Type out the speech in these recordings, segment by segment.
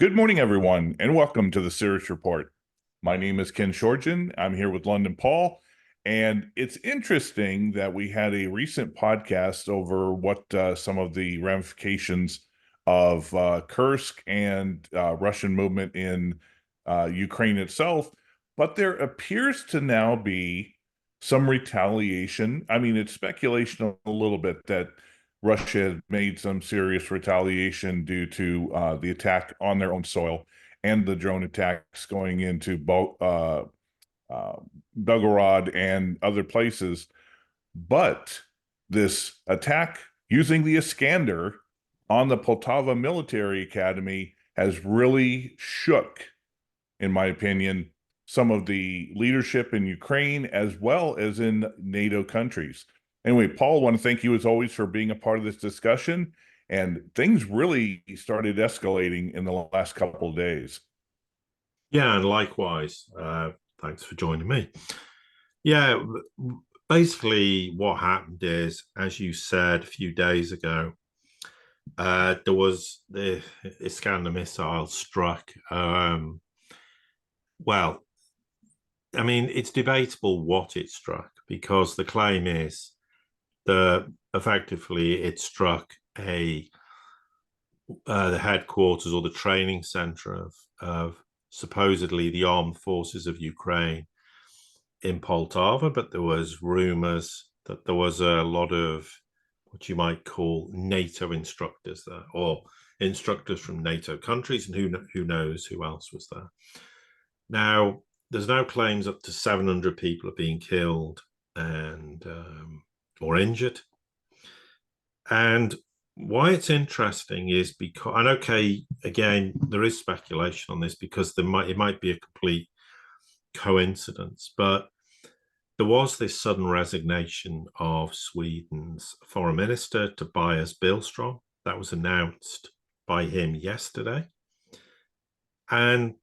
Good morning, everyone, and welcome to the Sirius Report. My name is Ken Shorgen. I'm here with London Paul, and it's interesting that we had a recent podcast over what some of the ramifications of Kursk and Russian movement in Ukraine itself, but there appears to now be some retaliation. I mean, it's speculation a little bit that Russia made some serious retaliation due to the attack on their own soil and the drone attacks going into uh, Belgorod and other places. But this attack using the Iskander on the Poltava Military Academy has really shook, in my opinion, some of the leadership in Ukraine as well as in NATO countries. Anyway, Paul, I want to thank you as always for being a part of this discussion. And things really started escalating in the last couple of days. Yeah, and likewise, thanks for joining me. Yeah, basically what happened is, as you said a few days ago, there was the Iskander missile struck. Well, I mean, it's debatable what it struck because the claim is that effectively it struck the headquarters or the training center of supposedly the armed forces of Ukraine in Poltava, but there was rumors that there was a lot of what you might call NATO instructors there, or instructors from NATO countries, and who knows who else was there. Now, there's now claims up to 700 people are being killed and or injured. And why it's interesting is because, and okay, again, there is speculation on this because it might be a complete coincidence, but there was this sudden resignation of Sweden's foreign minister, Tobias Billström. That was announced by him yesterday. And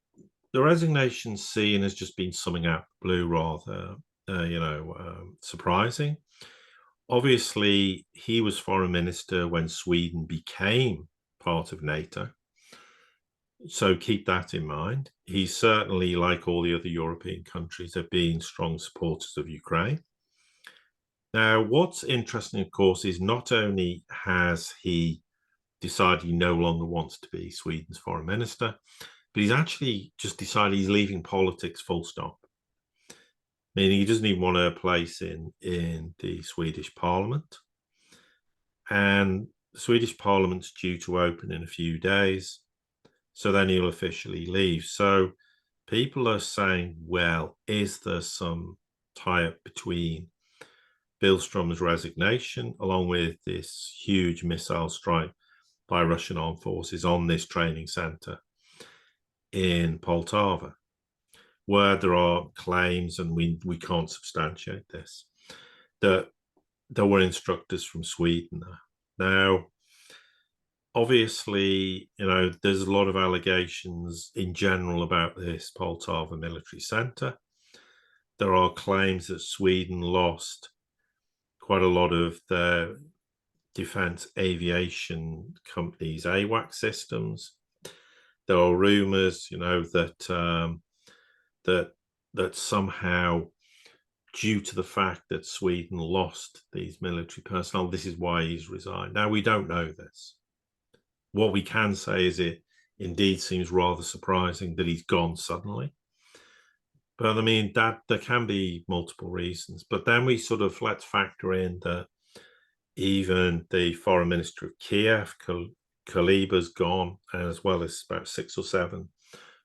the resignation seen has just been summing out the blue rather, surprising. Obviously, he was foreign minister when Sweden became part of NATO. So keep that in mind. He's certainly, like all the other European countries, have been strong supporters of Ukraine. Now, what's interesting, of course, is not only has he decided he no longer wants to be Sweden's foreign minister, but he's actually just decided he's leaving politics full stop. Meaning he doesn't even want a place in the Swedish parliament. And the Swedish parliament's due to open in a few days. So then he'll officially leave. So people are saying, well, is there some tie-up between Billström's resignation along with this huge missile strike by Russian armed forces on this training center in Poltava, where there are claims, and we can't substantiate this, that there were instructors from Sweden there. Now, obviously, there's a lot of allegations in general about this Poltava military center. There are claims that Sweden lost quite a lot of their defense aviation companies' AWACS systems. There are rumors, that somehow, due to the fact that Sweden lost these military personnel, this is why he's resigned. Now, we don't know this. What we can say is it indeed seems rather surprising that he's gone suddenly. But I mean, that there can be multiple reasons. But then we sort of let's factor in that even the foreign minister of Kiev, Kuleba's gone, as well as about 6 or 7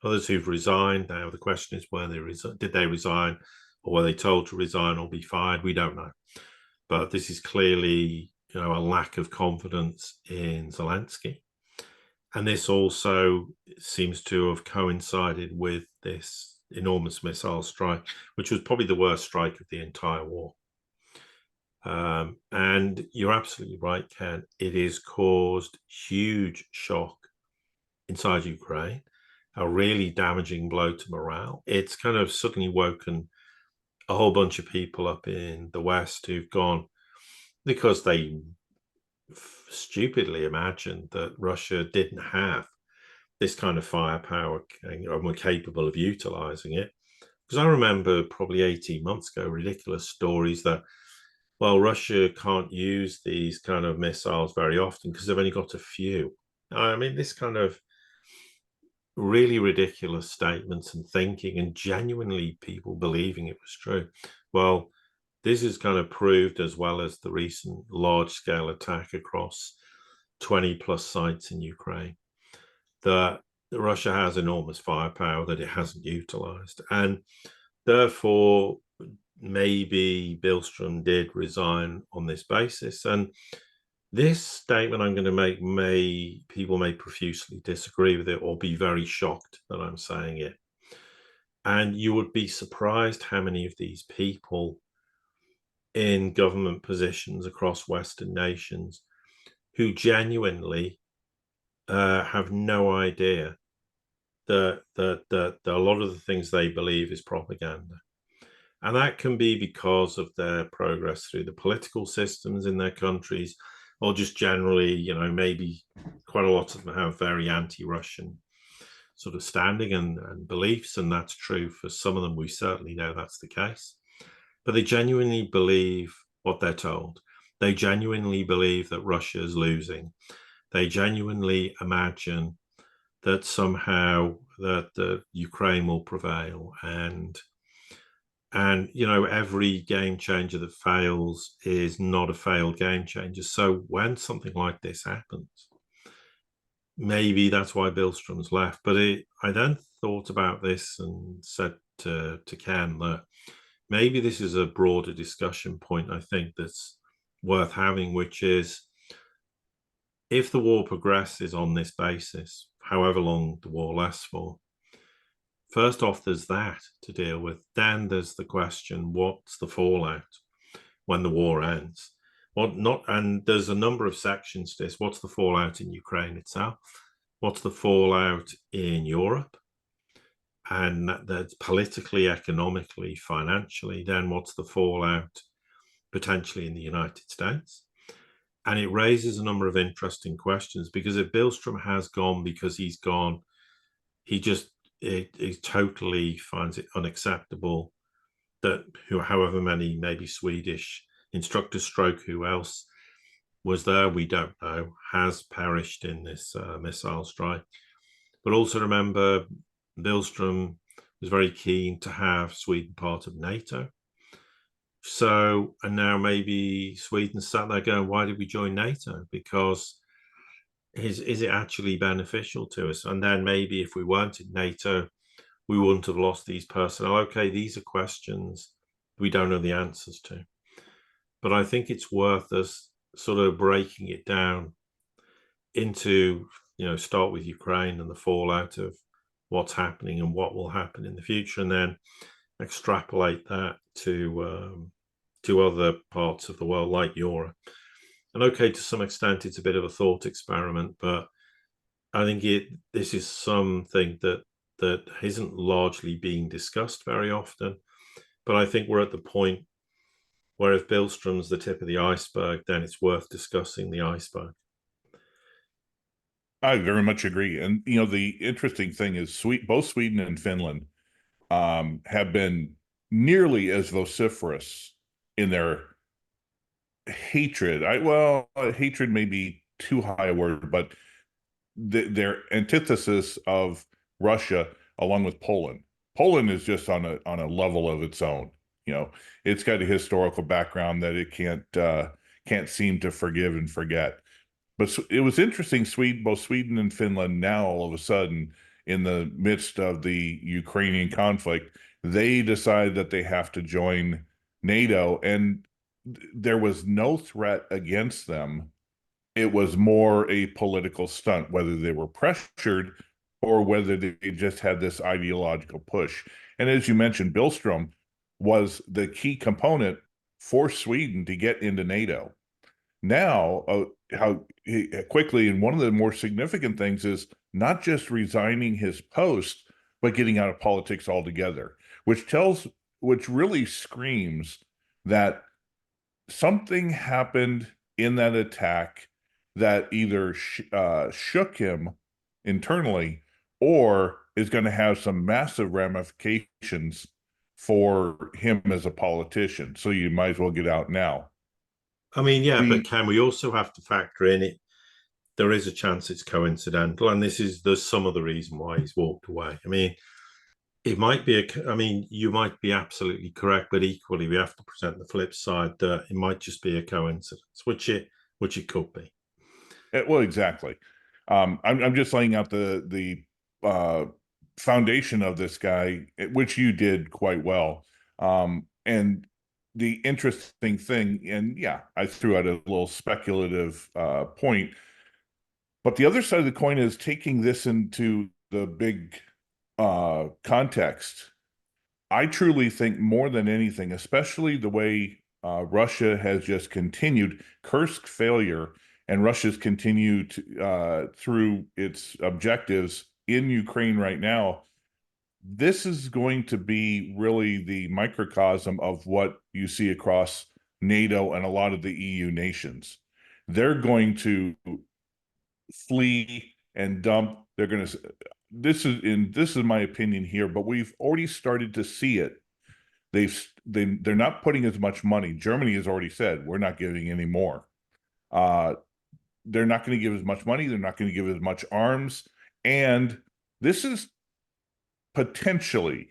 others who've resigned. Now the question is, did they resign, or were they told to resign or be fired? We don't know. But this is clearly, a lack of confidence in Zelensky. And this also seems to have coincided with this enormous missile strike, which was probably the worst strike of the entire war. And you're absolutely right, Ken. It has caused huge shock inside Ukraine, a really damaging blow to morale. It's kind of suddenly woken a whole bunch of people up in the West who've gone, because they stupidly imagined that Russia didn't have this kind of firepower, and we're capable of utilizing it. Because I remember probably 18 months ago, ridiculous stories that, well, Russia can't use these kind of missiles very often because they've only got a few. I mean, this kind of really ridiculous statements and thinking, and genuinely people believing it was true. Well, this is kind of proved, as well as the recent large-scale attack across 20 plus sites in Ukraine, that Russia has enormous firepower that it hasn't utilized. And therefore, maybe Billstrom did resign on this basis. And this statement I'm going to make, people may profusely disagree with it or be very shocked that I'm saying it. And you would be surprised how many of these people in government positions across Western nations who genuinely have no idea that a lot of the things they believe is propaganda. And that can be because of their progress through the political systems in their countries, or just generally, you know, maybe quite a lot of them have very anti-Russian sort of standing and beliefs, and that's true for some of them. We certainly know that's the case. But they genuinely believe what they're told. They genuinely believe that Russia is losing. They genuinely imagine that somehow that the Ukraine will prevail, and you know, every game changer that fails is not a failed game changer. So when something like this happens, maybe that's why Billstrom's left. But I then thought about this and said to Ken that maybe this is a broader discussion point, I think, that's worth having, which is, if the war progresses on this basis, however long the war lasts for, first off, there's that to deal with. Then there's the question, what's the fallout when the war ends? And there's a number of sections to this. What's the fallout in Ukraine itself? What's the fallout in Europe? And that's politically, economically, financially. Then what's the fallout potentially in the United States? And it raises a number of interesting questions, because if Billstrom has gone because he's gone, he totally finds it unacceptable that however many, maybe Swedish instructor stroke who else was there, we don't know, has perished in this missile strike. But also remember, Billstrom was very keen to have Sweden part of NATO. So, and now maybe Sweden sat there going, why did we join NATO? Because is it actually beneficial to us? And then maybe if we weren't in NATO, we wouldn't have lost these personnel. Okay, these are questions we don't know the answers to. But I think it's worth us sort of breaking it down into, you know, start with Ukraine and the fallout of what's happening and what will happen in the future, and then extrapolate that to other parts of the world like Europe. And okay, to some extent, it's a bit of a thought experiment, but I think this is something that isn't largely being discussed very often. But I think we're at the point where if Billstrom's the tip of the iceberg, then it's worth discussing the iceberg. I very much agree. And, you know, the interesting thing is both Sweden and Finland have been nearly as vociferous in their hatred. Hatred may be too high a word, but their antithesis of Russia, along with Poland. Poland is just on a level of its own. You know, it's got a historical background that it can't seem to forgive and forget. But it was interesting, both Sweden and Finland now, all of a sudden, in the midst of the Ukrainian conflict, they decide that they have to join NATO, and there was no threat against them. It was more a political stunt, whether they were pressured or whether they just had this ideological push. And as you mentioned, Billstrom was the key component for Sweden to get into NATO. Now, how quickly, and one of the more significant things is not just resigning his post, but getting out of politics altogether, which really screams that something happened in that attack that either shook him internally, or is going to have some massive ramifications for him as a politician. So you might as well get out now. I mean, yeah, but The can we also have to factor in it? There is a chance it's coincidental, and there's some of the reason why he's walked away. I mean, it might be I mean, you might be absolutely correct, but equally, we have to present the flip side that it might just be a coincidence, which it could be. well, exactly. I'm just laying out the foundation of this guy, which you did quite well. And the interesting thing, and yeah, I threw out a little speculative point, but the other side of the coin is taking this into the big context. I truly think more than anything, especially the way Russia has just continued Kursk failure, and Russia's continued through its objectives in Ukraine right now. This is going to be really the microcosm of what you see across NATO and a lot of the EU nations. They're going to flee and dump. They're going to. This is my opinion here, but we've already started to see it. They're not putting as much money. Germany has already said we're not giving any more. They're not going to give as much money. They're not going to give as much arms. And this is potentially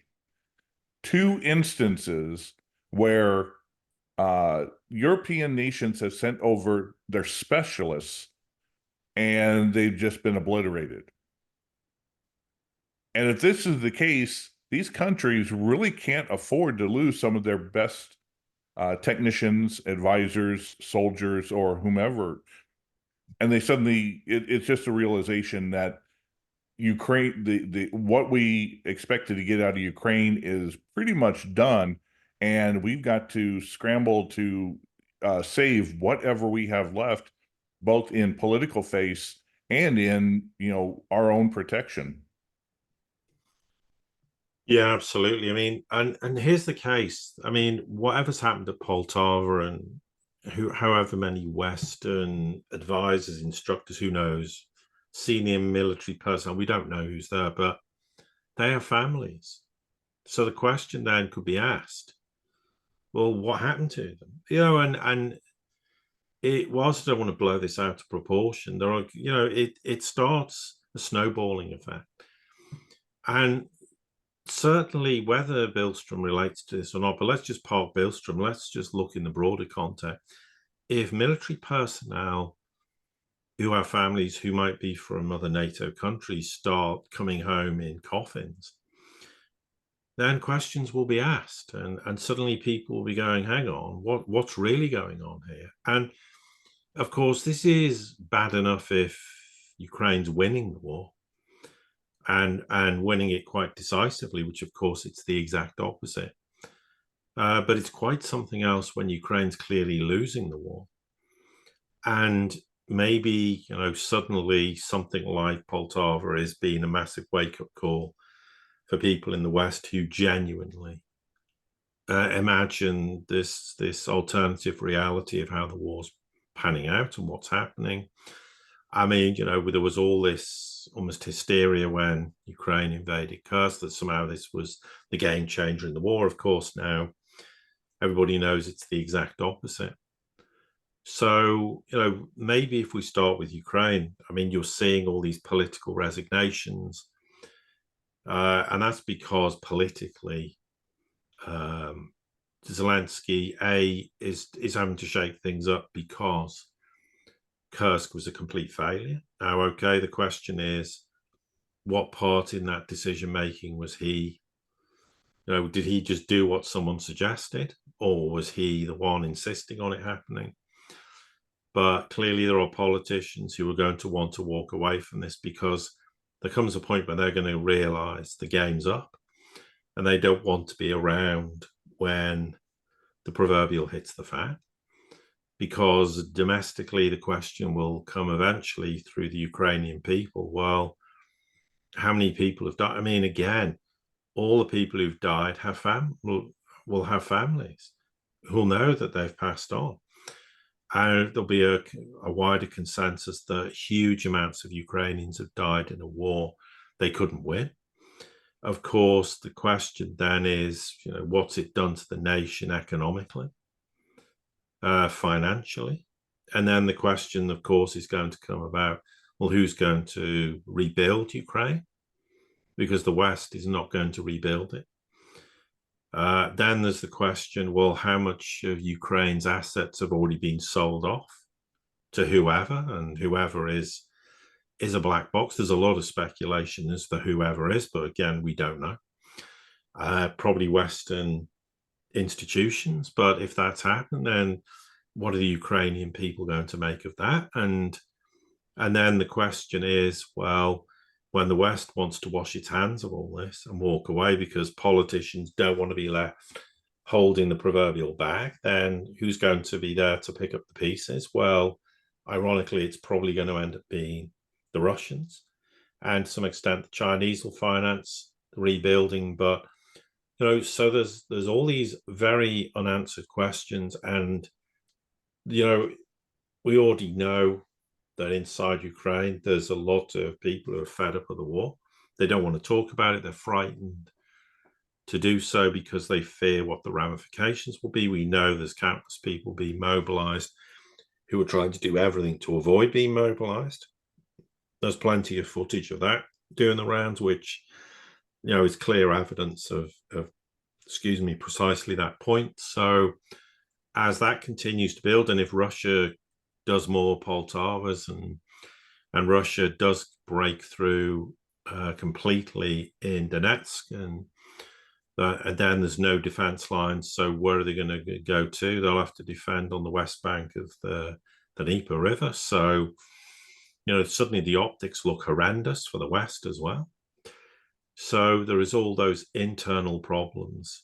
two instances where European nations have sent over their specialists and they've just been obliterated. And if this is the case, these countries really can't afford to lose some of their best technicians, advisors, soldiers, or whomever. And they suddenly, it's just a realization that Ukraine, the what we expected to get out of Ukraine is pretty much done, and we've got to scramble to save whatever we have left, both in political face and in our own protection. Yeah, absolutely. I mean, and here's the case. I mean, whatever's happened at Poltava and however many Western advisors, instructors, who knows, senior military personnel, we don't know who's there, but they have families. So the question then could be asked, well, what happened to them? And it, whilst I don't want to blow this out of proportion, there are, it starts a snowballing effect. And certainly whether Billstrom relates to this or not, but let's just park Billstrom. Let's just look in the broader context. If military personnel who have families who might be from other NATO countries start coming home in coffins, then questions will be asked, and suddenly people will be going, hang on, what's really going on here? And of course, this is bad enough if Ukraine's winning the war and winning it quite decisively, which of course it's the exact opposite. But it's quite something else when Ukraine's clearly losing the war. And maybe, suddenly something like Poltava is being a massive wake-up call for people in the West who genuinely imagine this alternative reality of how the war's panning out and what's happening. I mean, there was all this almost hysteria when Ukraine invaded Kursk, that somehow this was the game changer in the war. Of course, now everybody knows it's the exact opposite. So, maybe if we start with Ukraine, I mean, you're seeing all these political resignations, and that's because politically, Zelensky is having to shake things up because Kursk was a complete failure. Now, okay, the question is, what part in that decision making was he? Did he just do what someone suggested, or was he the one insisting on it happening? But clearly, there are politicians who are going to want to walk away from this because there comes a point where they're going to realize the game's up, and they don't want to be around when the proverbial hits the fan. Because domestically, the question will come eventually through the Ukrainian people. Well, how many people have died? I mean, again, all the people who've died will have families who'll know that they've passed on. And there'll be a wider consensus that huge amounts of Ukrainians have died in a war they couldn't win. Of course, the question then is, what's it done to the nation economically, financially? And then the question, of course, is going to come about, well, who's going to rebuild Ukraine? Because the West is not going to rebuild it. Then there's the question, well, how much of Ukraine's assets have already been sold off to whoever, and whoever is a black box. There's a lot of speculation as to whoever is, but again, we don't know. Probably Western institutions, but if that's happened, then what are the Ukrainian people going to make of that? And then the question is, well, when the West wants to wash its hands of all this and walk away because politicians don't want to be left holding the proverbial bag, then who's going to be there to pick up the pieces? Well, ironically, it's probably going to end up being the Russians, and to some extent the Chinese will finance the rebuilding. But so there's all these very unanswered questions, and we already know that inside Ukraine there's a lot of people who are fed up of the war. They don't want to talk about it. They're frightened to do so because they fear what the ramifications will be. We know there's countless people being mobilized who are trying to do everything to avoid being mobilized. There's plenty of footage of that doing the rounds, which is clear evidence of precisely that point. So as that continues to build, and if Russia does more Poltavas and Russia does break through completely in Donetsk, and then there's no defense lines, so where are they going to go to? They'll have to defend on the west bank of the Dnieper River. So suddenly the optics look horrendous for the West as well. So there is all those internal problems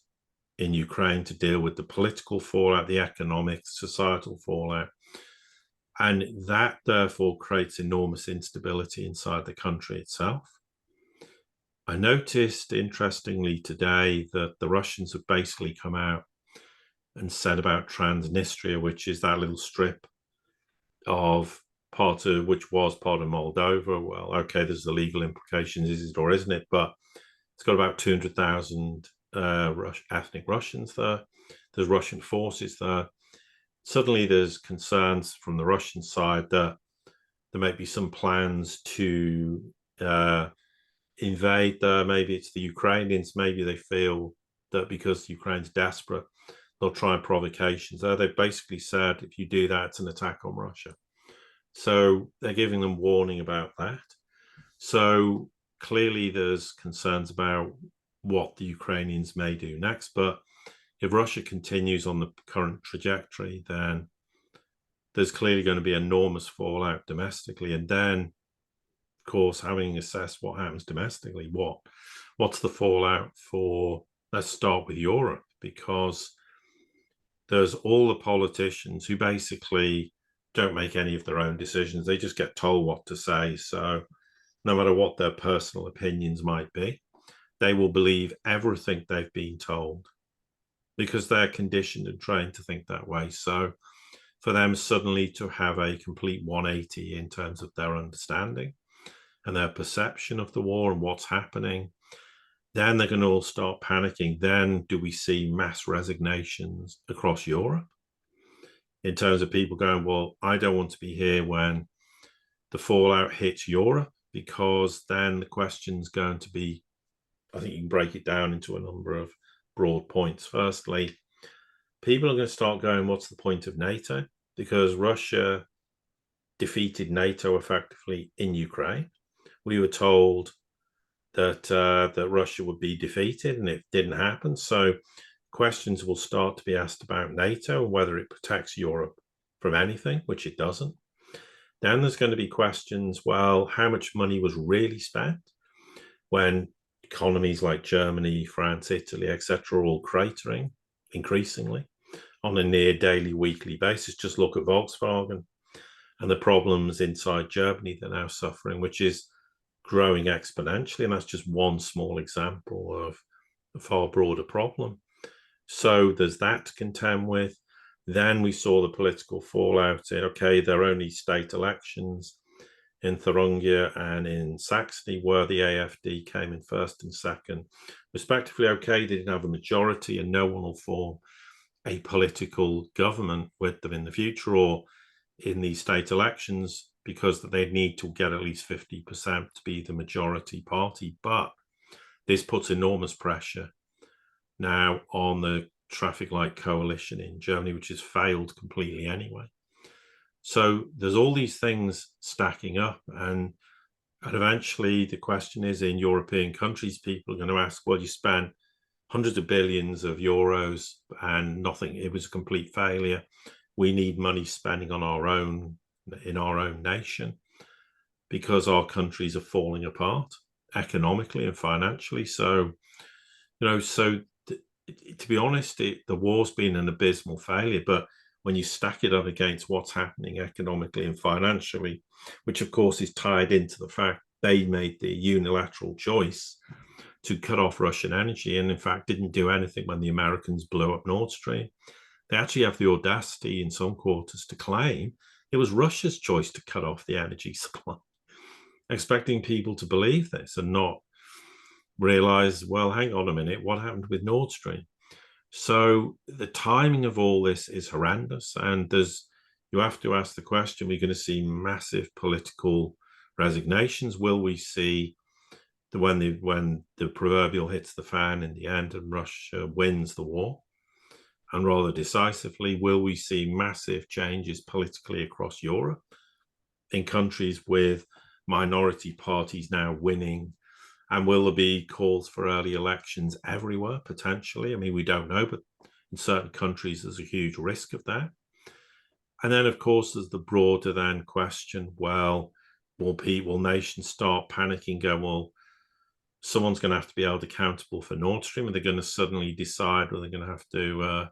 in Ukraine to deal with, the political fallout, the economic, societal fallout. And that therefore creates enormous instability inside the country itself. I noticed, interestingly, today that the Russians have basically come out and said about Transnistria, which is that little strip of which was part of Moldova. Well, okay, there's the legal implications, is it or isn't it? But it's got about 200,000 ethnic Russians there. There's Russian forces there. Suddenly there's concerns from the Russian side that there may be some plans to invade there. Maybe it's the Ukrainians. Maybe they feel that because Ukraine's desperate, they'll try provocations there. They've basically said, if you do that, it's an attack on Russia. So they're giving them warning about that. So clearly there's concerns about what the Ukrainians may do next. But if Russia continues on the current trajectory, then there's clearly going to be enormous fallout domestically. And then, of course, having assessed what happens domestically, what's the fallout for, let's start with Europe, because there's all the politicians who basically don't make any of their own decisions. They just get told what to say. So no matter what their personal opinions might be, they will believe everything they've been told because they're conditioned and trained to think that way. So for them suddenly to have a complete 180 in terms of their understanding and their perception of the war and what's happening, then they're going to all start panicking. Then do we see mass resignations across Europe in terms of people going, well, I don't want to be here when the fallout hits Europe, because then the question's going to be, I think you can break it down into a number of broad points. Firstly, people are going to start going, what's the point of NATO? Because Russia defeated NATO effectively in Ukraine. We were told that Russia would be defeated, and it didn't happen. So questions will start to be asked about NATO and whether it protects Europe from anything, which it doesn't. Then there's going to be questions, well, how much money was really spent when economies like Germany, France, Italy, etc., are all cratering increasingly on a near daily, weekly basis. Just look at Volkswagen and the problems inside Germany they're now suffering, which is growing exponentially. And that's just one small example of a far broader problem. So there's that to contend with. Then we saw the political fallout. Okay, there are only state elections in Thuringia and in Saxony, where the AfD came in first and second, respectively. Okay, they didn't have a majority, and no one will form a political government with them in the future or in these state elections, because they need to get at least 50% to be the majority party. But this puts enormous pressure now on the traffic light coalition in Germany, which has failed completely anyway. So there's all these things stacking up, and eventually the question is, in European countries, people are going to ask, well, you spent hundreds of billions of euros and nothing, it was a complete failure. We need money spending on our own, in our own nation, because our countries are falling apart economically and financially. So, to be honest, the war's been an abysmal failure. But when you stack it up against what's happening economically and financially, which of course is tied into the fact they made the unilateral choice to cut off Russian energy, and in fact didn't do anything when the Americans blew up Nord Stream. They actually have the audacity in some quarters to claim it was Russia's choice to cut off the energy supply, expecting people to believe this and not realize, well, hang on a minute, what happened with Nord Stream? So the timing of all this is horrendous, and you have to ask the question, we're going to see massive political resignations. Will we see when the proverbial hits the fan in the end and Russia wins the war, and rather decisively? Will we see massive changes politically across Europe in countries with minority parties now winning? And will there be calls for early elections everywhere, potentially? I mean, we don't know, but in certain countries, there's a huge risk of that. And then, of course, there's the broader then question, well, will nations start panicking, go, well, someone's going to have to be held accountable for Nord Stream, and they're going to suddenly decide, or they're going to have to,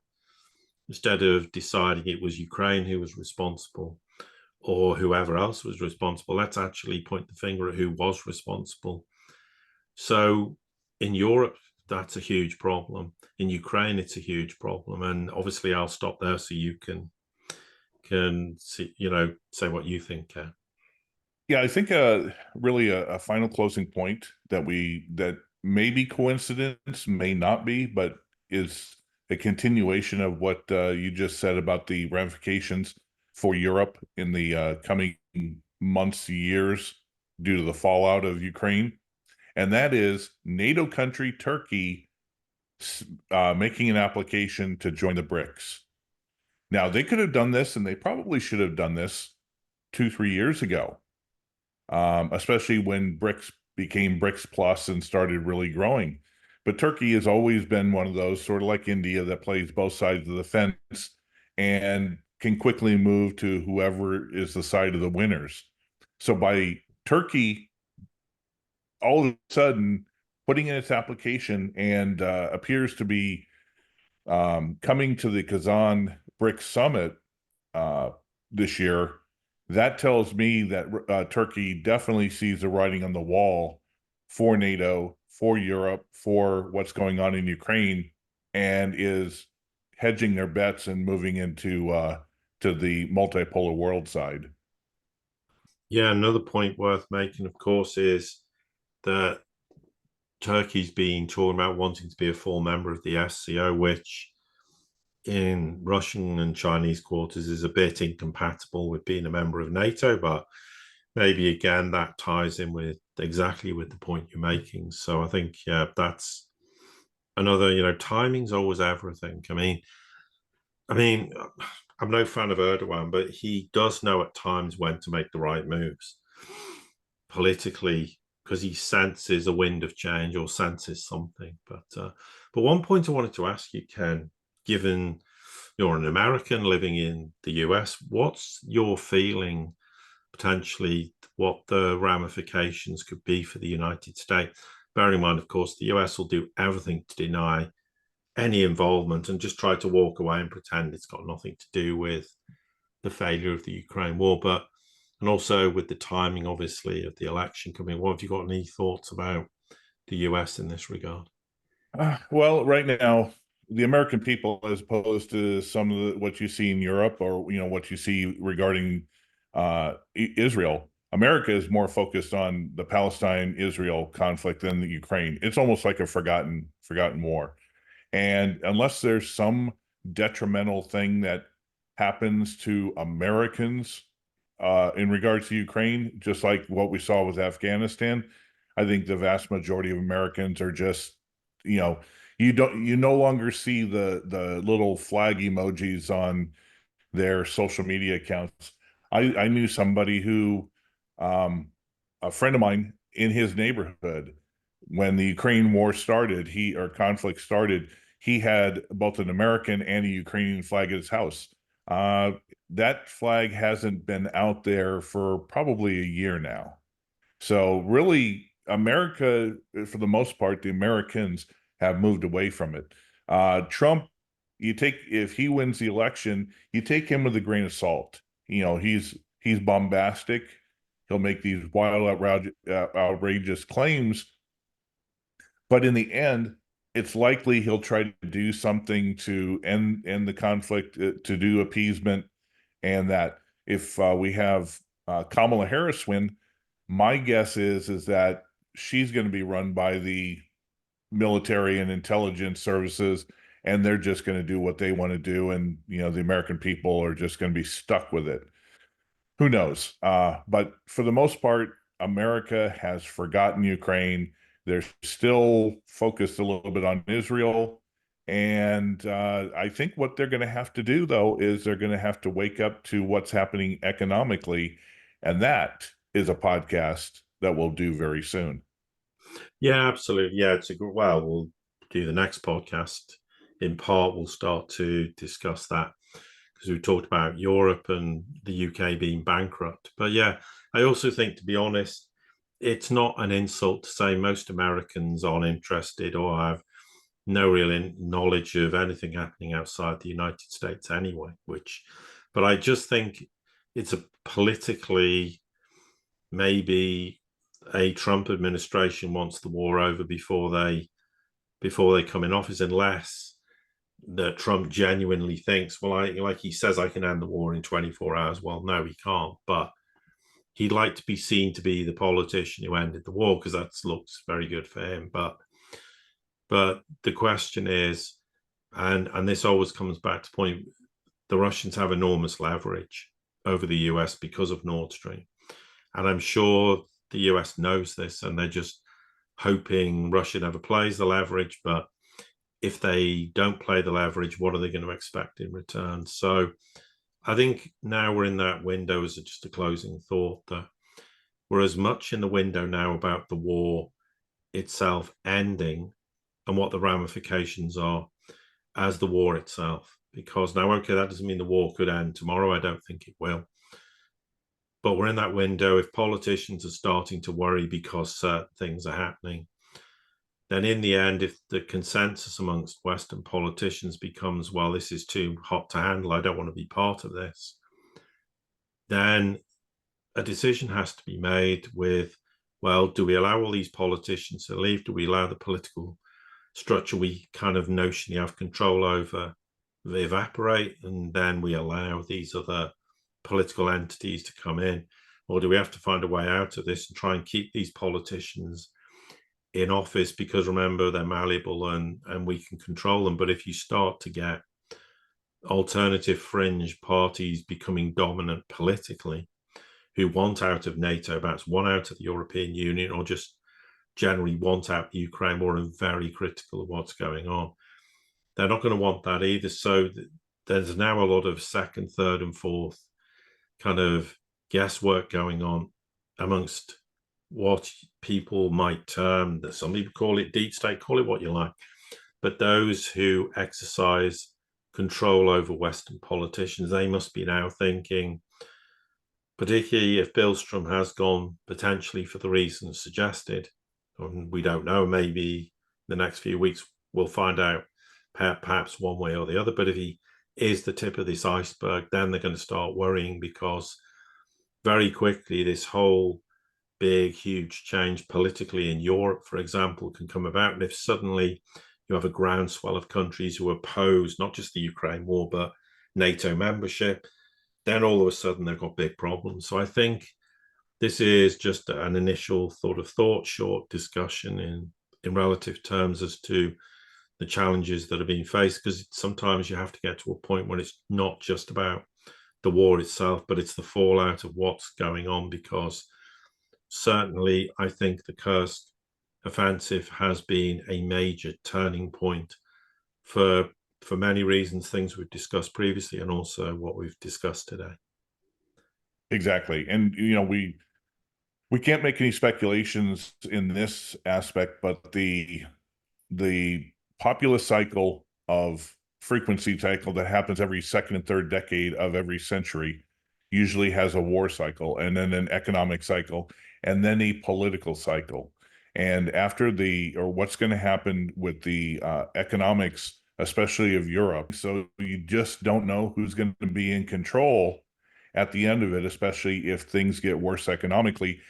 instead of deciding it was Ukraine who was responsible or whoever else was responsible, let's actually point the finger at who was responsible. So in Europe, that's a huge problem. In Ukraine, it's a huge problem. And obviously, I'll stop there so you can see, say what you think, Ken. Yeah, I think really a final closing point that may be coincidence, may not be, but is a continuation of what you just said about the ramifications for Europe in the coming months, years, due to the fallout of Ukraine. And that is NATO country Turkey making an application to join the BRICS. Now, they could have done this, and they probably should have done this 2-3 years ago, especially when BRICS became BRICS Plus and started really growing. But Turkey has always been one of those, sort of like India, that plays both sides of the fence and can quickly move to whoever is the side of the winners. So by Turkey all of a sudden putting in its application and appears to be coming to the Kazan BRICS Summit this year, that tells me that Turkey definitely sees the writing on the wall for NATO, for Europe, for what's going on in Ukraine, and is hedging their bets and moving into to the multipolar world side. Yeah, another point worth making, of course, is that Turkey's been talking about wanting to be a full member of the SCO, which in Russian and Chinese quarters is a bit incompatible with being a member of NATO, but maybe again that ties in with exactly with the point you're making. So I think, yeah, that's another, timing's always everything. I mean, I'm no fan of Erdogan, but he does know at times when to make the right moves politically, because he senses a wind of change or senses something. But one point I wanted to ask you, Ken, given you're an American living in the US, what's your feeling potentially what the ramifications could be for the United States? Bearing in mind, of course, the US will do everything to deny any involvement and just try to walk away and pretend it's got nothing to do with the failure of the Ukraine war. And also with the timing, obviously, of the election coming. What have you got any thoughts about the US in this regard? Well, right now, the American people, as opposed to some of what you see in Europe, or what you see regarding Israel, America is more focused on the Palestine-Israel conflict than the Ukraine. It's almost like a forgotten war. And unless there's some detrimental thing that happens to Americans in regards to Ukraine, just like what we saw with Afghanistan, I think the vast majority of Americans are just, you no longer see the little flag emojis on their social media accounts. I knew somebody who, a friend of mine in his neighborhood, when the Ukraine war started, conflict started, he had both an American and a Ukrainian flag at his house. That flag hasn't been out there for probably a year now. So really, America, for the most part, the Americans have moved away from it. Trump, if he wins the election, you take him with a grain of salt. He's bombastic. He'll make these wild, outrageous claims, but in the end, it's likely he'll try to do something to end the conflict, to do appeasement, and that if we have Kamala Harris win, my guess is that she's going to be run by the military and intelligence services, and they're just going to do what they want to do, and the American people are just going to be stuck with it. Who knows? But for the most part, America has forgotten Ukraine. They're still focused a little bit on Israel. And I think what they're going to have to do, though, is they're going to have to wake up to what's happening economically. And that is a podcast that we'll do very soon. Yeah, absolutely. Yeah, it's a good. Well, we'll do the next podcast. In part, we'll start to discuss that because we talked about Europe and the UK being bankrupt. But yeah, I also think, to be honest, it's not an insult to say most Americans aren't interested or have no real knowledge of anything happening outside the United States anyway. But I just think it's a politically, maybe a Trump administration wants the war over before they come in office, unless that Trump genuinely thinks, well, like he says, I can end the war in 24 hours. Well, no, he can't. But he'd like to be seen to be the politician who ended the war, because that looks very good for him. But the question is, and this always comes back to the point, the Russians have enormous leverage over the US because of Nord Stream. And I'm sure the US knows this, and they're just hoping Russia never plays the leverage. But if they don't play the leverage, what are they going to expect in return? So I think now we're in that window, as just a closing thought, that we're as much in the window now about the war itself ending and what the ramifications are as the war itself. Because now, okay, that doesn't mean the war could end tomorrow. I don't think it will. But we're in that window. If politicians are starting to worry because certain things are happening, then in the end, if the consensus amongst Western politicians becomes, well, this is too hot to handle, I don't want to be part of this, then a decision has to be made with, well, do we allow all these politicians to leave? Do we allow the political structure we kind of notionally have control over to evaporate, and then we allow these other political entities to come in? Or do we have to find a way out of this and try and keep these politicians in office, because remember, they're malleable and we can control them? But if you start to get alternative fringe parties becoming dominant politically, who want out of NATO, perhaps want out of the European Union, or just generally want out the Ukraine war and very critical of what's going on, they're not going to want that either. So there's now a lot of second, third, and fourth kind of guesswork going on amongst what people might term, that some people call it deep state, call it what you like, but those who exercise control over Western politicians, they must be now thinking, particularly if Billstrom has gone potentially for the reasons suggested, and we don't know, maybe the next few weeks we'll find out perhaps one way or the other, but if he is the tip of this iceberg, then they're going to start worrying, because very quickly this whole big, huge change politically in Europe, for example, can come about. And if suddenly you have a groundswell of countries who oppose not just the Ukraine war, but NATO membership, then all of a sudden they've got big problems. So I think This is just an initial short discussion in relative terms as to the challenges that are being faced, because sometimes you have to get to a point where it's not just about the war itself, but it's the fallout of what's going on, because certainly I think the Kursk offensive has been a major turning point for many reasons, things we've discussed previously and also what we've discussed today. Exactly. And, we can't make any speculations in this aspect, but the populous cycle of frequency cycle that happens every second and third decade of every century usually has a war cycle, and then an economic cycle, and then a political cycle. And after what's going to happen with the economics, especially of Europe, so you just don't know who's going to be in control at the end of it, especially if things get worse economically.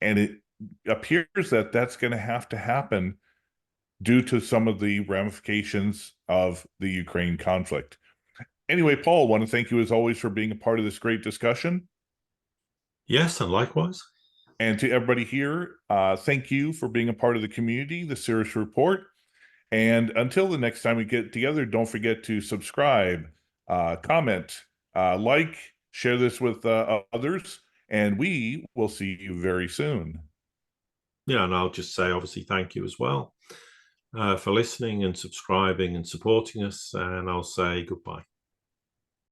And it appears that that's going to happen due to some of the ramifications of the Ukraine conflict. Anyway, Paul, I want to thank you as always for being a part of this great discussion. Yes, and likewise. And to everybody here, thank you for being a part of the community, the Sirius Report. And until the next time we get together, don't forget to subscribe, comment, like, share this with others, and we will see you very soon. Yeah, and I'll just say, obviously, thank you as well for listening and subscribing and supporting us. And I'll say goodbye.